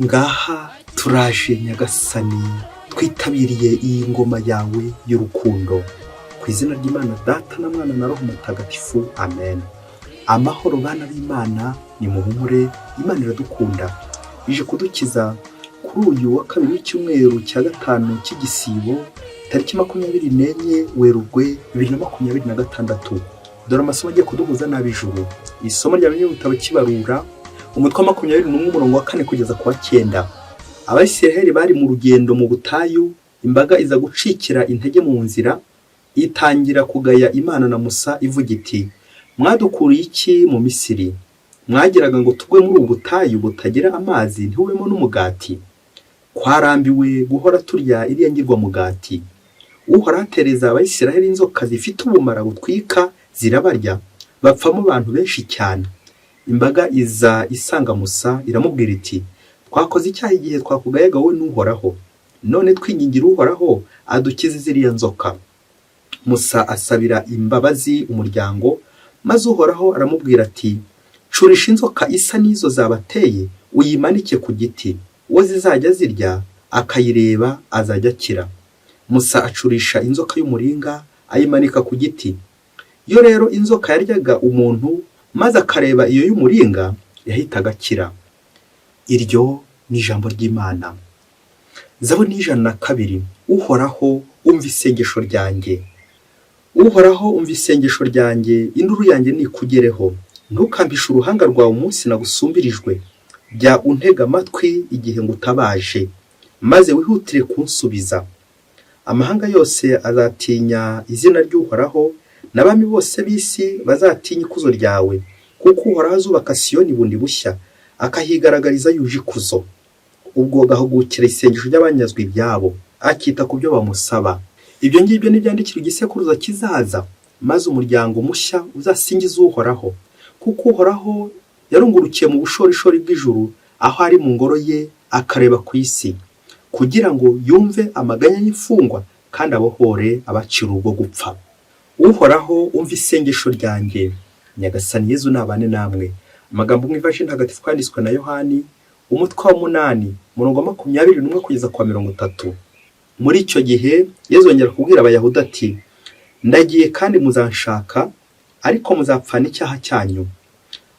ngaha turaje nyagasani, twitabiriye iyi ngoma yawe y'urukundo. Ku izina ry'Imana Data na Mwana na Roho Mutagatifu, amen. Amahoro bana b'Imana, ni muhumure, Imana iradukunda, ije kudukiza kuri uyu wa kabiri w'icyumweru cya gatanu cy'igisibo, tariki 24 Werurwe 2026. Dore amasomo agiye kuduhuza n'ab'ijuru. Isomo rya Bibitabo Kibarura, umutwe wa 21 umurongo wa 4 kugeza ku wa 9. Abayisiraheli bari mu rugendo mu butayu, imbaga iza gucikira intege mu nzira, itangira kugaya Imana na Musa ivuga iti: mwadukuriye iki mu Misiri? Mwagiraga ngo tugwe muri ubu butayu butagira amazi ntiwemo n'umugati? Kwarambiwe guhora turya iriya ngirwa mugati. Uhoraho atereza Abayisiraheli inzoka zifite ubumara butwika, zirabarya, bapfamo abantu benshi cyane. Imbaga iza isanga Musa iramubwira iti: twakoze icyaha igihe twakugayaga wowe n'Uhoraho, none twingingira Uhoraho adukize ziriya nzoka. Musa asabira imbabazi umuryango, maze Uhoraho aramubwira ati: curisha inzoka isa n'izo zabateye, uyimanike ku giti, uwo zizajya zirya akayireba azajya akira. Musa acurisha inzoka y'umuringa, ayimanika ku giti. Iyo rero inzoka yaryaga umuntu maze akareba iyo y'umuringa, yahitaga akira. Iryo ni ijambo ry'Imana. Zaburi 102. Uhoraho umva isengesho ryanjye. Uhoraho umva isengesho ryanjye, induru yanjye nikugereho. Ntukambishe uruhanga rwawe umunsi nagusumbirijwe. Jya untega amatwi igihe ngutabaje, maze wihutire kunsubiza. Amahanga yose azatinya izina ry'Uhoraho, n'abami bose b'isi bazatinya ikuzo ryawe, kuko Uhoraho azubaka Siyoni bundi bushya, akahigaragariza yuje ikuzo. Ubwo gahugukira isengesho ry'abanyazwe ibyabo, akita ku byo bamusaba. Ibyo ngibyo nibyandikira igisekuruza kizaza, maze umuryango mushya uzasingiza Uhoraho, kuko Uhoraho yarungurukiye mu bushorishori bw'ijuru, aho ari mu ngoro ye akareba ku isi, kugira ngo yumve amaganya y'imfungwa kandi abohore abacira ubwo gupfa. Uhoraho umva isengesho ryanjye. Nyagasani Yezu nabane namwe. Amagambo mu ivaji ntagatifu kwanditswe na Yohani, umutwe wa 8 umurongo wa 21 kugeza kwa 30. Muri icyo gihe Yezu yongera kubwira Abayahudi ati: ndagiye kandi muzanshaka, ariko muzapfana icyaha cyanyu.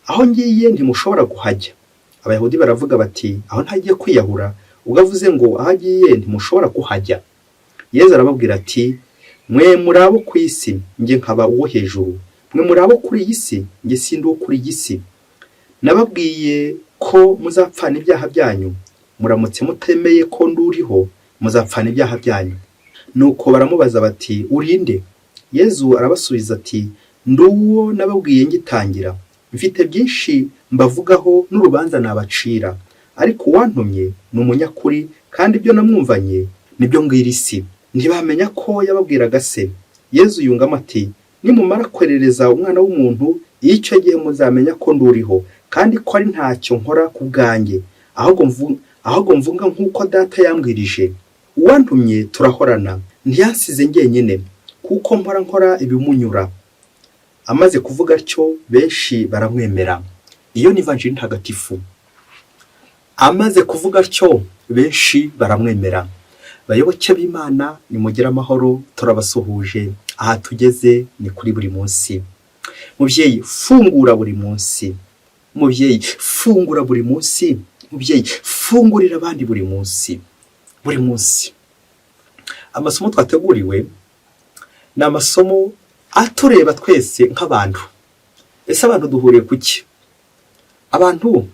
Aho ngiye ntimushobora kuhajya. Abayahudi baravuga bati: aho ntagiye kwiyahura, ubwo avuze ngo aho agiye ntimushobora kuhajya. Yezu arababwira ati: mwe muri abo ku isi, njye nkaba uwo hejuru. Mwe muri abo kuri iyi si, njye sindi uwo kuri iyi si. Nababwiye ko muzapfana ibyaha byanyu, muramutse mutemeye ko nduriho, muzapfana ibyaha byanyu. Nuko baramubaza bati: urinde? Yezu arabasubiza ati: nduwo nababwiye ngitangira. Mfite byinshi mbavugaho n'urubanza nabacira, ariko uwantumye ni umunyakuri, kandi ibyo namwumvanye nibyo mbwira isi. Ntibamenya ko yababwiraga se. Yezu yungamo ati: nimumara kwerereza Umwana w'umuntu, icyo gihe muzamenya ko nduriho, kandi ko ari ntacyo nkora ku bwanjye, ahubwo mvuga nk'uko Data yambwirije. Uwantumye turahorana, ntiyasize njyenyine, kuko mpora nkora ibimunyura. Amaze kuvuga atyo, benshi baramwemera. Iyo ni ivanjiri ntagatifu. Amaze kuvuga atyo, benshi baramwemera. Bayoboke b'Imana, nimugire amahoro, turabasuhuje. Aha tugeze ni kuri buri munsi. Mubyeyi, fungura buri munsi. Mubyeyi, fungura buri munsi. Mubyeyi, fungurira abandi buri munsi. Buri munsi. Amasomo twateguriwe ni amasomo atureba twese nk'abantu. Ese abantu duhuriye ku ki? Abantu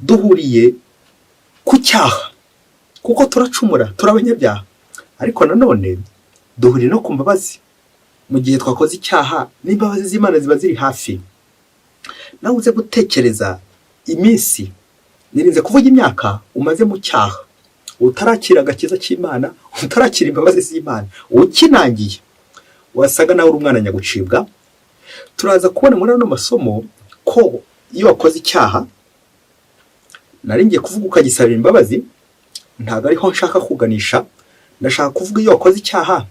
duhuriye ku cyaha, kuko turacumura, turabanyabyaha. Ariko nanone duhuriye no ku mbabazi. Mu gihe twakoze icyaha, n'imbabazi z'Imana ziba ziri hafi. Nawe uze gutekereza iminsi, nirinze kuvuga imyaka umaze mu cyaha, utarakira agakiza cy'Imana, utarakira imbabazi z'Imana, ukinangiye, wasaga nawe uri umwana nyagucibwa. Turaza kubona muri ano masomo ko iyo wakoze icyaha, naringiye kuvuga ukagisabira imbabazi, ntabwo ariho nshaka kuganisha. Ndashaka kuvuga iyo wakoze icyaha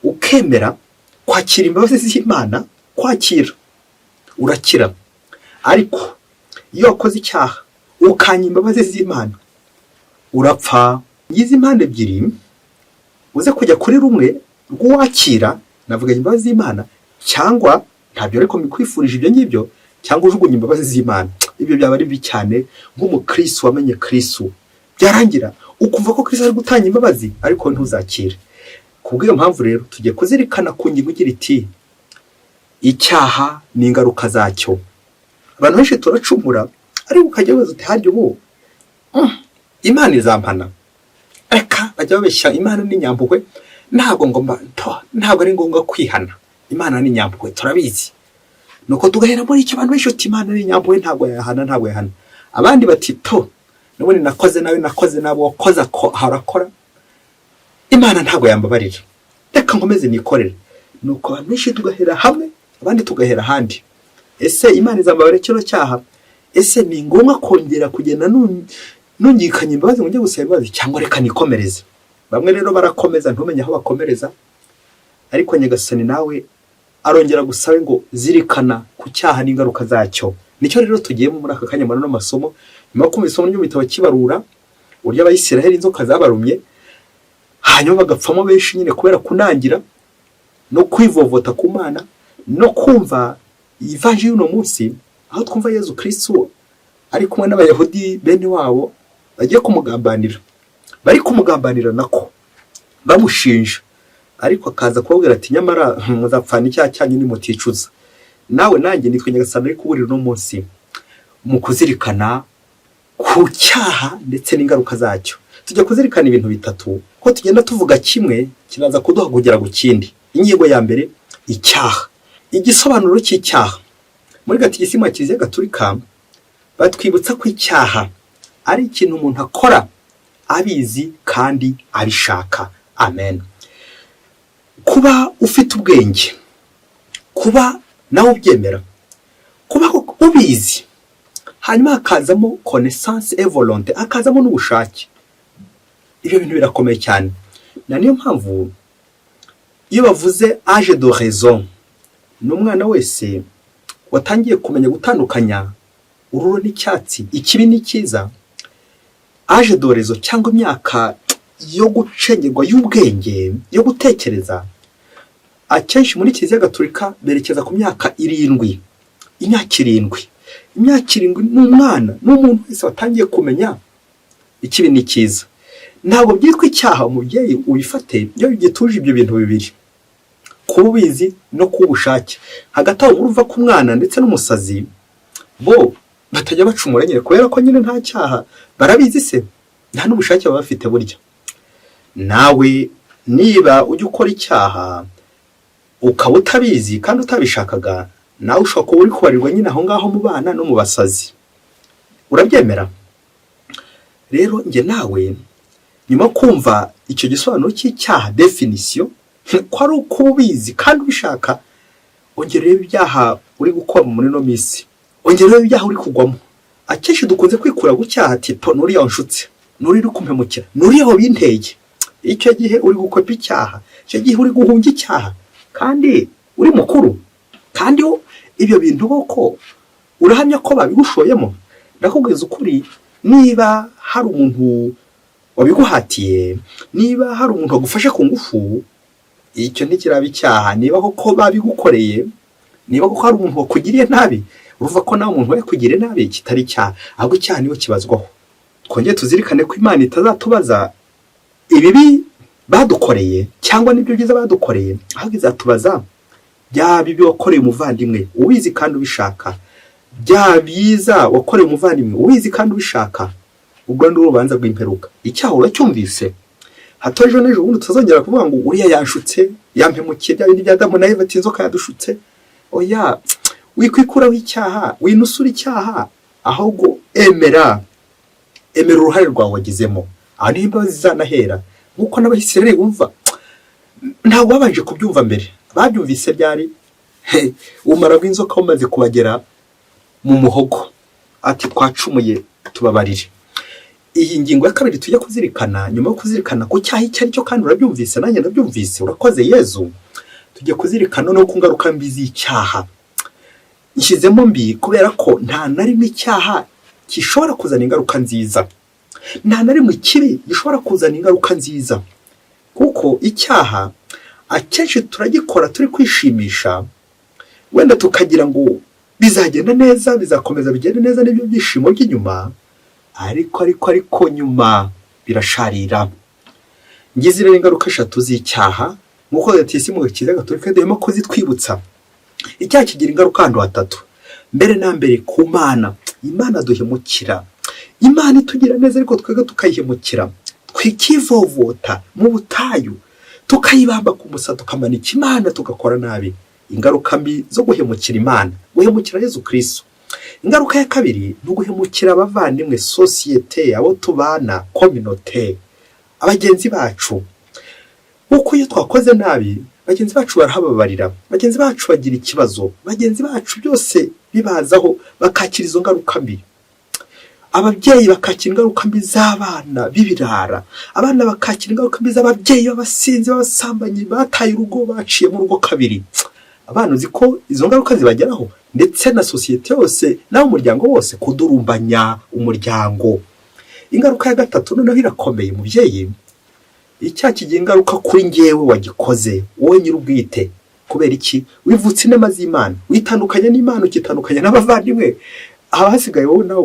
ukemera kwakira imbabazi z'Imana, kwakira, urakira. Ariko iyo wakoze icyaha ukanya imbabazi z'Imana, urapfa. Ngize impande ebyiri, uze kujya kuri rumwe rw'uwakira navuga imbabazi z'Imana, cyangwa ntabyo ariko mikwifurije ibyo ngibyo, cyangwa ujugunye imbabazi z'Imana. Ibyo byaba ari bibi cyane nk'umukristo wamenye Kristo, byarangira ukumva ko Kristo ari gutanga imbabazi ariko ntuzakire. Kubw'iyo mpamvu rero tugiye kuzirikana ku ngingo igira iti icyaha n'ingaruka zacyo. Abantu benshi turacumura ariko ukajya wibaza uti harya ubu Imana izampana? Eka bajya babeshya Imana ni nyampuhwe, ntabwo ari ngombwa kwihana. Imana ni nyampuhwe turabizi. Nuko tugahera muri icyo abantu benshi uti Imana ni nyampuhwe ntabwo yahana. Abandi bati nubone nakoze nawe wakoze harakora, Imana ntabwo yambabarira, reka nkomeze nikorere. Nuko abantu benshi tugahera hamwe, abandi tugahera ahandi. Ese Imana izambabarira kino cyaha? Ese ni ngombwa kongera kugenda nungikanye imbabazi ngo njye gusaba imbabazi, cyangwa reka nikomereze? Bamwe rero barakomeza ntumenye aho bakomereza, ariko Nyagasani nawe arongera gusabe ngo zirikana ku cyaha n'ingaruka zacyo. Nicyo rero tugiyemo muri aka kanya muri no masomo. Nyuma kumva isomo ry'umutabo kibarura urya Abayisiraheli inzoka zabarumye, hanyuma bagapfamo benshi nyine kubera kunangira no kwivovota ku Mana no kumva ivanjiri y'uno munsi, aho twumva Yezu Kristo ari kumwe n'Abayahudi bene wabo bagiye kumugambanira. Bari kumugambanira nako bamushinja, ariko akaza kubabwira ati nyamara muzapfana icyaha cyanyu nimuticuza. Nawe nanjye nitwe Nyagasani ari kuburira uno munsi mu kuzirikana ku cyaha ndetse n'ingaruka zacyo. Tujya kuzirikana ibintu bitatu, ko tugenda tuvuga kimwe kiraza kuduha kugera ku kindi. Inyigo ya mbere, icyaha. Igisobanuro cy'icyaha muri Gatigisimu ya Kiliziya Gatolika batwibutsa ko icyaha ari ikintu umuntu akora abizi kandi abishaka. Amen. Kuba ufite ubwenge, kuba nawe ubyemera, kuba ubizi, hanyuma hakazamo connaissance et volonté, hakazamo n'ubushake. Ibyo bintu birakomeye cyane. Na niyo mpamvu iyo bavuze âge de raison, n'umwana wese watangiye kumenya gutandukanya ururo n'icyatsi, ikibi n'ikiza, âge de raison cyangwa imyaka yo gucengerwa y'ubwenge, yo gutekereza, akenshi muri Kiliziya Gatolika berekeza ku myaka 7. Imyaka 7 n'umwana n'umuntu wese watangiye kumenya ikibi n'ikiza. Ntabwo byitwa icyaha umubyeyi uyifate iyo gituje ibyo bintu bibiri, kuba ubizi no kuba ubushake. Hagati aho urumva ku mwana ndetse n'umusazi bo batajya bacumura nyine kubera ko nyine nta cyaha barabizi, se nta n'ubushake baba bafite burya. Nawe niba ujya ukora icyaha ukaba utabizi kandi utabishakaga, nawe ushobora kuba uri kubarirwa nyine aho ngaho mu bana no mu basazi. Urabyemera? Rero njye nawe nyuma kumva icyo gisobanuro cy'icyaha, definition, ko ari uko ubizi kandi ubishaka, ongerera ibyaha uri gukora muri no minsi, ongerera ibyaha uri kugwamo. Akenshi dukunze kwikura ku cyaha ati nuriya nshutse, nuri kumpemukira, nuriya aho binteye. Icyo gihe uri gukopa icyaha, icyo gihe uri guhunga icyaha kandi uri mukuru. Kandi ibyo bintu koko urahamya ko babigushoyemo. Ndakubwiza ukuri, niba hari umuntu wabiguhatiye, niba hari umuntu wagufashe ku ngufu, icyo ntikiraba icyaha. Niba koko babigukoreye, niba koko hari umuntu wakugiriye nabi, uruva ko nawe umuntu yakugiriye nabi, kitari icyaha, ahubwo icyaha niwe kibazwaho. Twongeye tuzirikane ko Imana itazatubaza ibibi badukoreye cyangwa n'ibyo byiza badukoreye, ahubwo izatubaza bya bibi wakoreye umuvandimwe ubizi kandi ubishaka, bya byiza wakoreye umuvandimwe ubizi kandi ubishaka. Ubwo ndi urubanza rw'imperuka. Icyaha uracyumvise? Hato ejo n'ejo ubundi tuzongera kuvuga ngo uriya yanshutse, yampemukiye, bya bindi bya Adamu na Eva ati inzoka yadushutse. Oya, wikwikuraho icyaha, winusura icyaha, ahubwo emera uruhare rwawe wagizemo. Aho niho imbabazi zizanahera. Nk'uko n'Abayisiraheli bumva, ntabwo babanje kubyumva mbere, babyumvise byari umara bw'inzoka umaze kubagera mu muhogo, ati twacumuye tubabarire. Iyi ngingo ya kabiri tujya kuzirikana, nyuma yo kuzirikana ku cyaha icyo ari cyo kandi urabyumvise, nanjye ndabyumvise, urakoze Yezu. Tujye kuzirikana no ku ngaruka mbi z'icyaha. Nshyizemo mbi kubera ko nta na rimwe icyaha gishobora kuzana ingaruka nziza. nta na rimwe ikibi gishobora kuzana ingaruka nziza, kuko icyaha akenshi turagikora turi kwishimisha, wenda tukagira ngo bizagenda neza, bizakomeza bigende neza n'ibyo byishimo by'inyuma, ariko nyuma birasharira. Ngize rero ingaruka 3 z'icyaha nk'uko Gatisi mu Kiliziya Gatolika duhema kuzitwibutsa. Icyaha kigira ingaruka ahantu 3. Mbere na mbere ku Mana. Imana duhemukira, Imana itugira neza ariko twega tukayihemukira, twikivovota mu butayu, tukayibamba ku musa, tukamanika Imana, tugakora nabi. Ingaruka mbi zo guhemukira Imana, guhemukira Yesu Kristo. Ingaruka ya kabiri ni guhemukira abavandimwe, societe, abo tubana, communauté, abagenzi bacu. Uko iyo twakoze nabi, bagenzi bacu barahababarira, bagenzi bacu bagira ikibazo, bagenzi bacu byose bibazaho bakakira izo ngaruka mbi. Ababyeyi bakakira ingaruka mbi z'abana b'ibirara, abana bakakira ingaruka mbi z'ababyeyi b'abasinzi, b'abasambanyi, bataye urugo, baciye mu rugo kabiri. Abana uzi ko izo ngaruka zibageraho, ndetse na societe yose nawo umuryango wose, kudurumbanya umuryango. Ingaruka ya gatatu noneho irakomeye mubyeyi. Icyaha kigira ingaruka kuri ngewe wagikoze, wowe nyir'ubwite. Kubera iki? Wivutse inema z'Imana, witandukanya n'Imana, ukitandukanya n'abavandimwe, abasigaye wowe nawe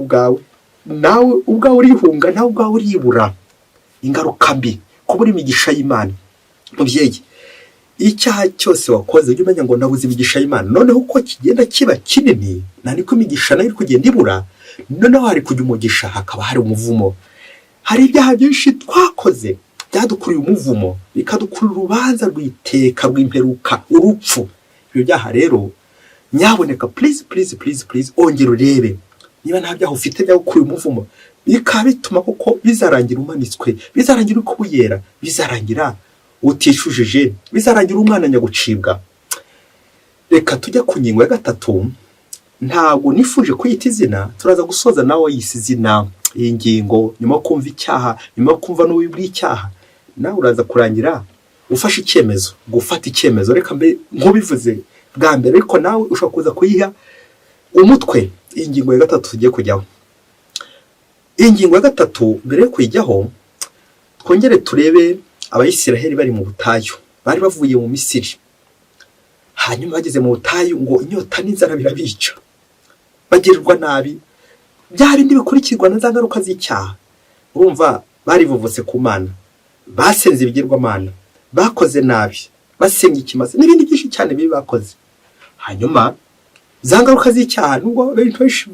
ubwawe urihunga, nawe ubwawe uribura. Ingaruka mbi kubura imigisha y'Imana. Mubyeyi, icyaha cyose wakoze ujye umenya ngo nabuze imigisha y'Imana. Noneho uko kigenda kiba kinini, niko imigisha nayo iri kugenda ibura. Noneho hari kujya umugisha, hakaba hari umuvumo. Hari ibyaha byinshi twakoze byadukuriye umuvumo, bikadukurura urubanza rw'iteka, rw'imperuka, urupfu. Ibyo byaha rero nyaboneka, please ongera urebe niba nta byaha ufite byagukuriye umuvumo, bikaba bituma kuko bizarangira umanitswe, bizarangira ukubuyera, bizarangira utishujije, bizarangira umwana nyagucibwa. Reka tujya ku ngingo ya 3. Ntabwo nifuje kuyita izina, turaza gusoza nawe yise izina. Iyi ngingo nyuma kumva icyaha, nyuma kumva n'ububi bw'icyaha, nawe uraza kurangira ufashe icyemezo, gufata icyemezo. Reka mbe nkubivuze bwa mbere, ariko nawe ushobora kuza kuyiha umutwe. Iyi ngingo ya 3 tugiye kujyaho. Iyi ngingo ya 3 mbere yo kuyijyaho, twongere turebe Abayisiraheli bari mu butayu, bari bavuye mu Misiri. Hanyuma bageze mu butayu ngo inyota n'inzara birabica, bagirirwa nabi. Bya bindi bikurikirwa na za ngaruka z'icyaha. Urumva bari buvutse ku Mana, basenze ibigirwamana, bakoze nabi, basenga ikimaze n'ibindi byinshi cyane bibi bakoze. Hanyuma za ngaruka z'icyaha nubwo benshi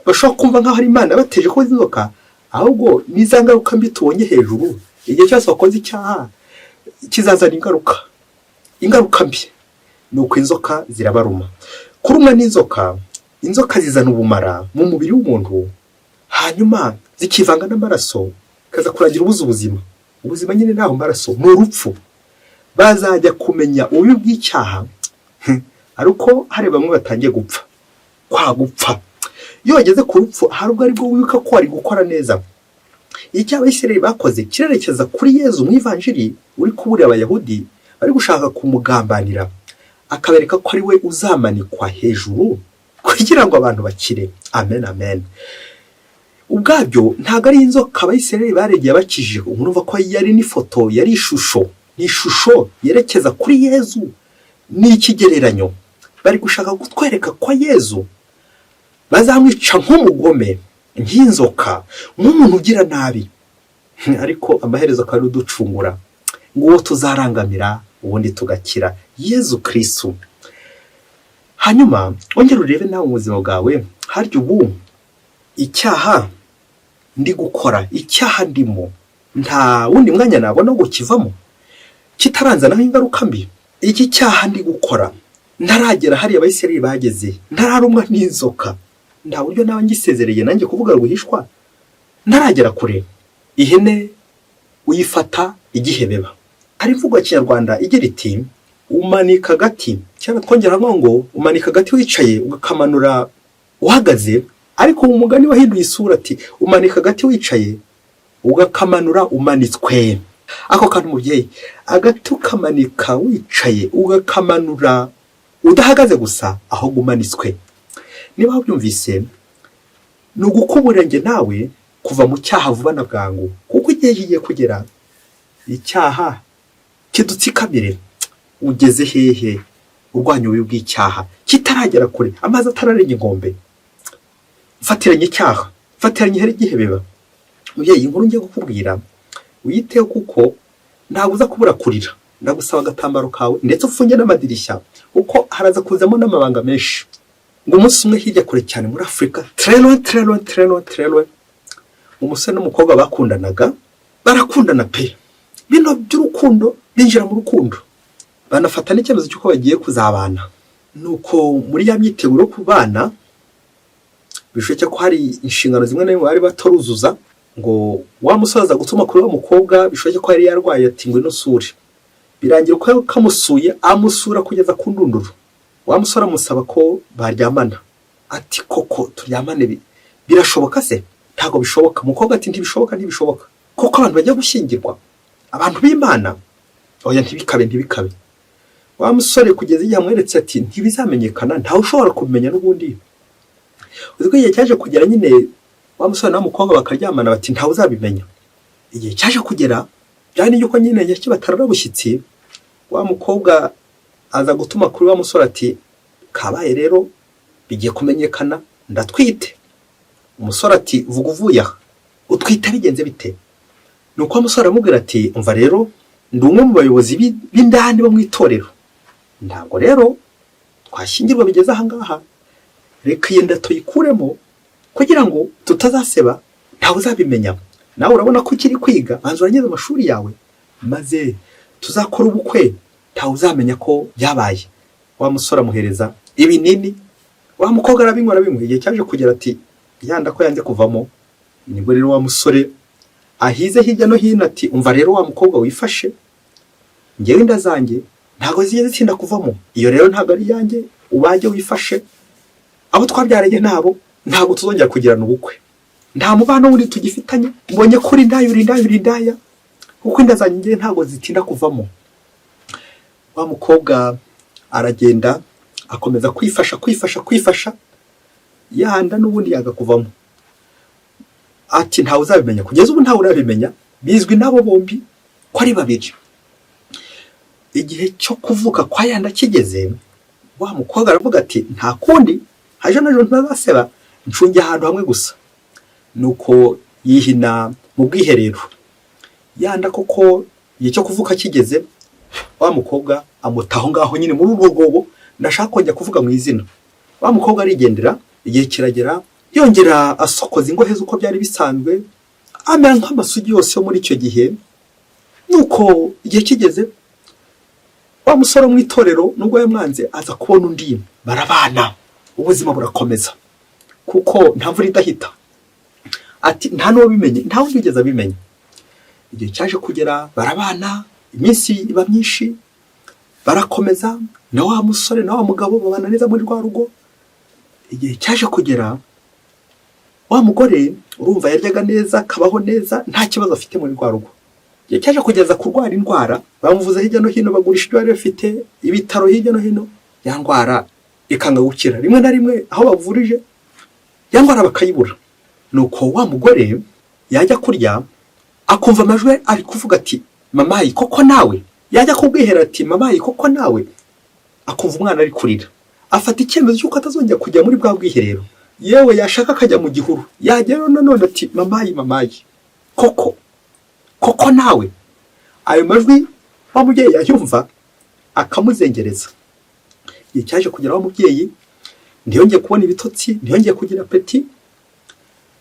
bashobora kumva nk'aho ari Imana bateje ko inzoka, ahubwo ni za ngaruka mbi tubonye hejuru. Igihe cyose wakoze icyaha kizazana ingaruka mbi. Nuko inzoka zirabaruma. Kurumwa n'inzoka, inzoka zizana ubumara mu mubiri w'umuntu, hanyuma zikivanga n'amaraso, kaza kurangira ubuzima nyine naho maraso ni urupfu. Bazajya kumenya ububi bw'icyaha ariko hari bamwe batangiye gupfa. Iyo wageze ku rupfu, hari ubwo aribwo wibuka ko wari gukora neza. Icyaha Abisirayeli bakoze kirerekeza kuri Yezu mu Ivanjiri, uri kuburira Abayahudi bari gushaka kumugambanira, akabereka ko ari we uzamanikwa hejuru kugira ngo abantu bakire. Amen. Ubwabyo ntago ari inzoka Abayisirayeli baregeye bakijije. Urumva ko yari n'ifoto, yari ishusho yerekeza kuri Yezu. Ni ikigereranyo. Bari gushaka kutwereka ko Yezu bazamwica nk'umugome, nk'inzoka, nk'umuntu ugira nabi. Ariko amaherezo akaba uducungura, ngo tuzarangamira ubundi tugakira, Yezu Kristo. Hanyuma ongera urebe nawe mu buzima bwawe, harya ubu icyaha ndi gukora, icyaha ndimo, nta wundi mwanya nabona ngo kivamo kitaranzanaho ingaruka mbi. Iki cyaha ndi gukora ntaragera hari Abayisirayeli bageze, ntararumwa n'inzoka, nta buryo nawe ngisezereye nanjye kuvuga rwihishwa, ntaragera kure. Ihene uyifata igihebeba. Hari imvugo ya Kinyarwanda igira iti umanika agati, cyangwa twongera ngo umanika agati wicaye ugakamanura uhagaze. Ariko umugani wahinduye isura ati umanika agati wicaye ugakamanura umanitswe. Ako kantu mubyeyi, agati ukamanika wicaye ugakamanura udahagaze gusa, aho gumanitswe. Niba ubyumvise, ni ugukuburira nge nawe kuva mu cyaha vuba na bwangu, kuko igihe kigiye kugera icyaha kidutsikamire. Ugeze hehe urwanya ububi bw'icyaha kitaragera kure, amazi atararenga inkombe? Fatiranye icyaha, fatiranye ihari igihebeba. Mubyeyi, inkuru ngiye kukubwira uyiteho, kuko ntabwo uza kubura kurira. Ndagusaba agatambaro kawe ndetse ufunge n'amadirishya, kuko haraza kuzamo n'amabanga menshi. Ngo umunsi umwe hirya kure cyane muri Afurika, Trelon, umusore n'umukobwa bakundanaga, barakundana pe, bino by'urukundo, binjira mu rukundo, banafata n'icyemezo cy'uko bagiye kuzabana. Nuko muri ya myiteguro ku bana, bishoboke ko hari inshingano zimwe na zimwe bari bataruzuza, ngo wa musaza gutuma kuri wa mukobwa, bishoboke ko yari yarwaye ati ngwino usure. Birangira uko kamusuye, amusura kugeza ku ndunduro. Wa musore amusaba ko baryamana. Ati koko turyamane birashoboka se? Ntago bishoboka. Umukobwa ati ntibishoboka. Koko abantu bajya gushyingirwa, abantu b'Imana? Oya, ntibikabe. Wa musore kugeza igihe amweretse ati ntibizamenyekana, ntawe ushobora kumenya n'ubundi. Uziko igihe cyaje kugera nyine wa musore n'umukobwa bakaryamana, bati ntawe uzabimenya. Igihe cyaje kugera byari yuko nyine yakibatarara bushyitsi, wa mukobwa aza gutuma kuri wa musore ati kabaye rero bigiye kumenyekana, ndatwite. Umusore ati vuga uvuye aha, utwite bigenze bite? Nuko wa musore amubwira ati umva rero, ndi umwe mu bayobozi b'indani bo mu itorero, ntabwo rero twashyingirwa bigeze aha ngaha, reka iyi nda tuyikuremo kugira ngo tutazaseba, ntawe uzabimenya. Nawe urabona ko ukiri kwiga, banza urangeze amashuri yawe, maze tuzakora ubukwe, ntawe uzamenya ko byabaye. Wa musore amuhereza ibinini, wa mukobwa arabinywa. Igihe cyaje kugera ati yanda ko yanze kuvamo. Nibwo rero wa musore ahize hirya no hino ati umva rero wa mukobwa wifashe, ngewe inda zanjye ntago zigiye zitsinda kuvamo, iyo rero ntago ari yanjye, ubajye wifashe. Abo twabyaranye ntabwo tuzongera kugirana ubukwe, nta mubano wundi tugifitanye, mbonye kuri indaya, kuko inda zanjye ntago zitinda kuvamo. Wa mukobwa aragenda akomeza kwifasha, yanda n'ubundi yaga kuvamo. Ati ntawe uzabimenya, kugeza ubu ntawe urabimenya, bizwi nabo bombi ko ari babiri. Igihe cyo kuvuka kwa yanda kigeze, wa mukobwa aravuga ati nta kundi, haje najo ntazaseba, ncunge ahantu hamwe gusa. Nuko yihina mu bwiherero. Yanda koko igihe cyo kuvuka kigeze, wa mukobwa amutaho ngaho nyine muri urwo rwobo, ndashaka kongera kuvuga mu izina. Wa mukobwa arigendera, igihe kiragera, yongera asokoza ingohe z'uko byari bisanzwe, amera nk'amasugi yose yo muri icyo gihe. Nuko igihe kigeze, wa musore mu itorero nubwo yamwanze, aza kubona undi, barabana, ubuzima burakomeza, kuko nta mvura idahita. Ati nta n'uwo bimenye, nta wundi ugeze abimenya. Igihe cyaje kugera, barabana, iminsi iba myinshi, barakomeza, na wa musore na wa mugabo babana neza muri rwa rugo. Igihe cyaje kugera, wa mugore urumva yaryaga neza, kabaho neza, nta kibazo afite muri rwa rugo. Igihe cyaje kugeza kurwara indwara, bamuvuza hirya no hino, bagurisha ibyo bari bafite, ibitaro hirya no hino, ya ndwara ikanga gukira. Rimwe na rimwe aho bavurije, ya ndwara bakayibura. Nuko wa mugore yajya kurya, akumva amajwi ari kuvuga ati mamayi koko nawe, yajya kubwihera ati mamayi koko nawe, akumva umwana ari kurira. Afata icyemezo cy'uko atazongera kujya muri bwa bwiherero, yewe yashaka akajya mu gihuru, yagera nanone ati mamayi koko nawe. Ayo majwi wa mubyeyi yayumva akamuzengereza. Igihe cyaje kugera wa mubyeyi ntiyongeye kubona ibitotsi, ntiyongeye kugira apeti,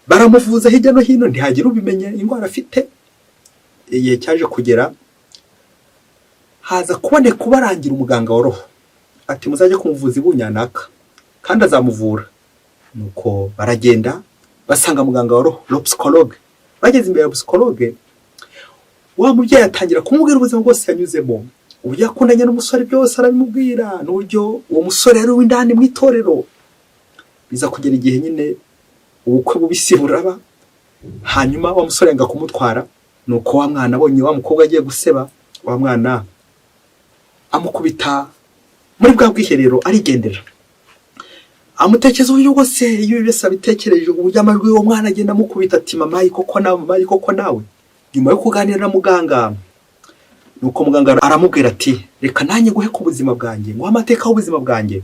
baramuvuza hirya no hino, ntihagira ubimenye indwara afite. Igihe cyaje kugera, haza kuboneka ubarangira umuganga wa roho, ati muzajye kumuvuza ibunyanaka kandi azamuvura. Nuko baragenda basanga muganga wa roho, psychologue. Bageze imbere ya psychologue, wa mubyeyi atangira kumubwira ubuzima bwose yanyuzemo, uburyo yakundanye n'umusore byose arabimubwira, n'uburyo uwo musore yari uw'indani mu itorero. Biza kugera igihe nyine ubukwe bubisi buraba, hanyuma wa musore yanga kumutwara. Nuko wa mwana abonye wa mukobwa agiye guseba, wa mwana amukubita muri bwa bwiherero arigendera. amutekereza uburyo bwose iyo byose abitekereje uburyo amajwi y'uwo mwana agenda amukubita ati mama koko nawe. Nyuma yo kuganira na muganga, nuko muganga aramubwira ati reka nanjye guhe ku buzima bwanjye, ngo amateka y'ubuzima bwanjye.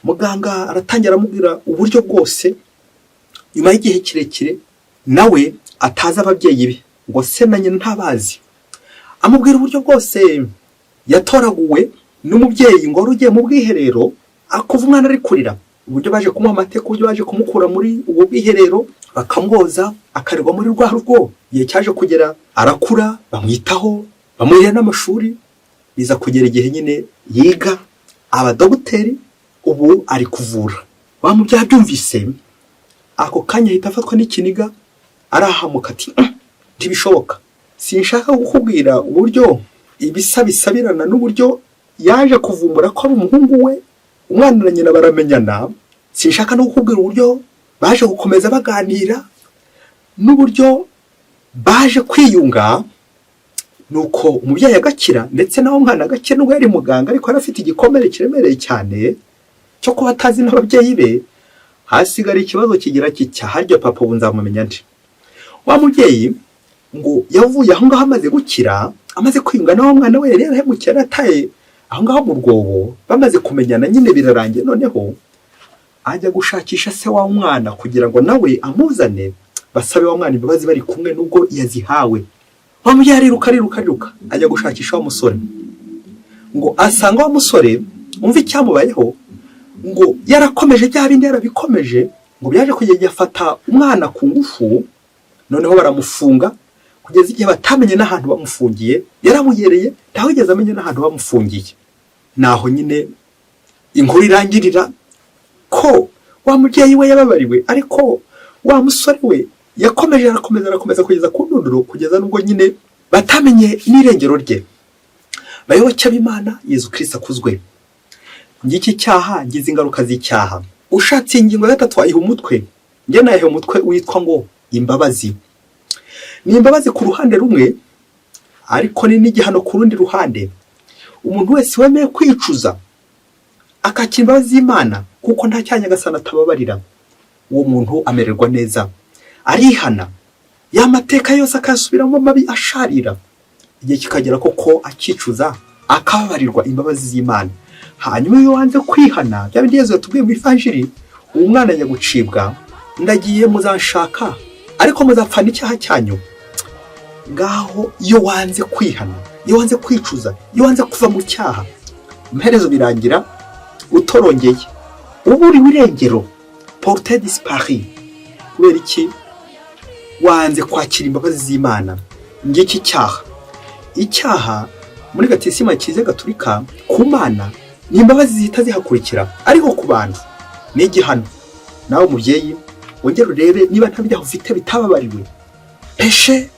Muganga aratangira aramubwira uburyo bwose nyuma y'igihe kirekire nawe ataza ababyeyi be ngo se na nyina ntabazi. Amubwira uburyo bwose yatoraguwe n'umubyeyi ngo wari ugiye mu bwiherero akuva umwana ari kurira, uburyo baje kumuha amateka, uburyo baje kumukura muri ubu bwiherero bakamwoza akarerwa muri rwa rugo. Igihe cyaje kugera arakura, bamwitaho, bamurihira n'amashuri, biza kugera igihe nyine yiga abadogiteri, ubu ari kuvura. Wa mubyeyi byumvise ako kanya ahita afatwa n'ikiniga, arahamuka ati ntibishoboka, sinshaka kukubwira uburyo ibisa bisabirana n'uburyo yaje kuvumbura ko ari umuhungu we, umwana na nyina baramenyana. Sinshaka no kukubwira uburyo baje gukomeza baganira n'uburyo baje kwiyunga. Nuko umubyeyi agakira, ndetse naho umwana agakira nubwo yari muganga, ariko yari afite igikomere kiremereye cyane cyo kuba atazi n'ababyeyi be. Hasigara ikibazo kigira kicya, harya papa ubu nzamumenya nde? Wa mubyeyi ngo yavuye aho ngaho amaze gukira, amaze kwiyunga naho umwana we yari yarahemukiye, yarataye aho ngaho mu rwobo. Bamaze kumenyana nyine birarangiye, noneho ajya gushakisha se wa mwana kugira ngo nawe amuzane basabe wa mwana imbabazi bari kumwe nubwo yazihawe. Wa mubyeyi ariruka ajya gushakisha wa musore, ngo asanga wa musore umva icyamubayeho, ngo yarakomeje bya bindi yarabikomeje, ngo byaje kugenda afata umwana ku ngufu, noneho baramufunga kugeza igihe batamenye n'ahantu bamufungiye. Yaramuyereye ntawigeze amenye n'ahantu bamufungiye. Naho nyine inkuru irangirira ko wa mubyeyi we yababariwe, ariko wa musore we arakomeza kugeza ku ndunduro, kugeza nubwo nyine batamenye n'irengero rye. Bayoboke b'Imana, Yezu Kristo akuzwe. Ngiki cyaha ngize ingaruka z'icyaha. Ushatse ingingo ya 3 wayiha umutwe, nge nayiha umutwe witwa ngo imbabazi. Ni imbabazi ku ruhande rumwe, ariko ni n'igihano ku rundi ruhande. Umuntu wese wemeye kwicuza akakira imbabazi z'Imana, kuko nta cyanya gasana atababarira, uwo muntu amererwa neza, arihana, ya mateka yose akasubiramo mabi asharira. Igihe kikagera koko akicuza akababarirwa imbabazi z'Imana. Hanyuma iyo wanze kwihana, bya bindi Yezu yatubwiye mu Ivanjiri, uwo mwana ajya gucibwa, ndagiye muzanshaka ariko muzapfana icyaha cyanyu. Ngaho iyo wanze kwihana, iyo wanze kwicuza, iyo wanze kuva mu cyaha, imperezo birangira utorongeye, uburiwe irengero, porte disparu. Kubera iki? Wanze kwakira imbabazi z'Imana. Ngiki icyaha muri Gatisima Kiliziya Gatolika ku Mana ni imbabazi zihita zihakurikira, ariko ku bantu ni igihano. Nawe mubyeyi wongera urebe niba nta byaha ufite bitababariwe, péché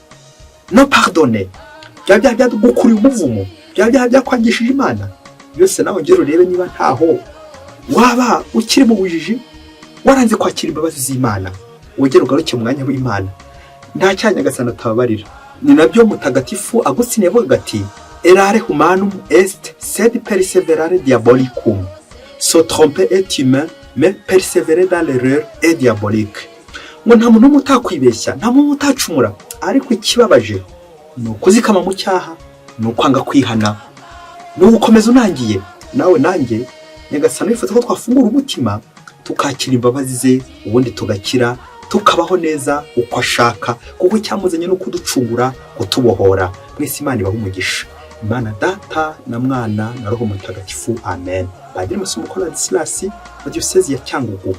non pardonné, bya gukuriye umuvumo, bya byakwangisha Imana byose. Nawe wongera urebe niba ntaho waba ukiri mu bujiji, waranze kwakira imbabazi z'Imana. Wongera ugaruke mu mwanya w'Imana, nta cyanya gasana atababarira. Ni nabyo Mutagatifu Agustin yavuga ati errare humanum est sed perseverare diabolicum. Se tromper est humain, mais persévérer dans l'erreur est diabolique. Ngo nta muntu mutakwibeshya, nta muntu utacumura, ariko ikibabaje ni ukuzikama mu cyaha, ni ukwanga kwihana, ni ugukomeza unangiye. Nawe nanjye Nyagasani yifuza ko twafungura umutima tukakira imbabazi ze, ubundi tugakira, tukabaho neza uko ashaka, kuko cyamuzanye no kuducungura, kutubohora. Mwese Imana ibahe umugisha. Imana Data na Mwana na Roho Mutagatifu. Amen. Padiri Musumbuko Ladislas wa Diocese ya Cyangugu.